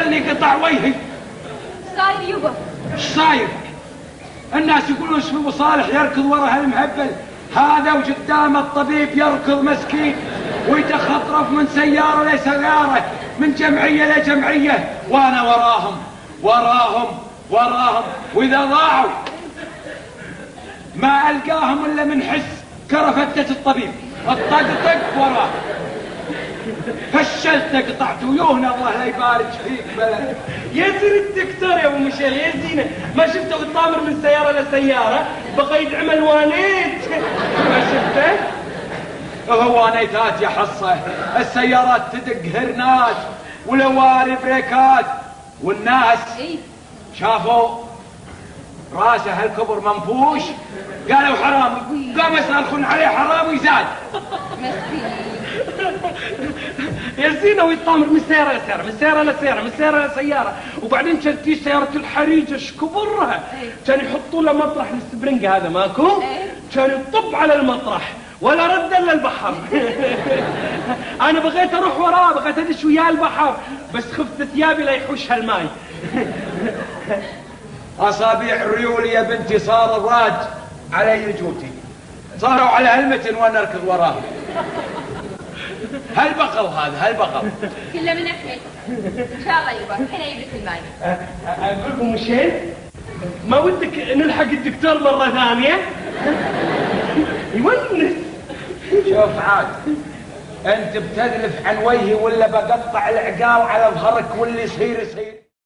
خلني قطع وجهي. صاير يبا؟ ايش صاير؟ الناس يقولون اسمه ابو صالح يركض ورا هالمهبل هذا، وقدام الطبيب يركض مسكين ويتخطرف من سيارة لسيارة، من جمعية لجمعية، وانا وراهم وراهم وراهم، واذا ضاعوا ما القاهم الا من حس كرفتة الطبيب الطقطق وراه. فشلت قطعت ويوهنا الله لا يبارك فيك بلد. يا زين الدكتور يا ابو مشيل يا زينه، ما شفته يطامر من سياره لسياره بقى يدعمل وانيت. ما شفته؟ هوانيتات يا حصه، السيارات تدق هرنات ولواري بريكات، والناس شافوا راسه هالكبر منفوش قالوا حرامي، قاموا يصرخون عليه حرامي زاد. يا زينه ويطامر من سياره لسياره، من سياره لسياره، من سياره لسياره، وبعدين كانت تجي سياره الحريج ايش كبرها، كانوا يحطوا له مطرح السبرنج هذا ماكو، كان يطب على المطرح ولا رد الا البحر. انا بغيت اروح وراه، بغيت ادش وياه البحر، بس خفت ثيابي لا يحوش هالماي. اصابيع الريول يا بنتي صار الراج علي جوتي، صاروا على هالمتن وانا اركض وراه. هالبقل هذا هالبقل كله من الحين. ان شاء الله يبا الحين اجيب لك الماي. اقول لكم مشين ما ودك نلحق الدكتور مره ثانيه؟ يونس. شوف عاد انت بتذلف عن وجهي ولا بقطع العقال على ظهرك واللي يصير يصير.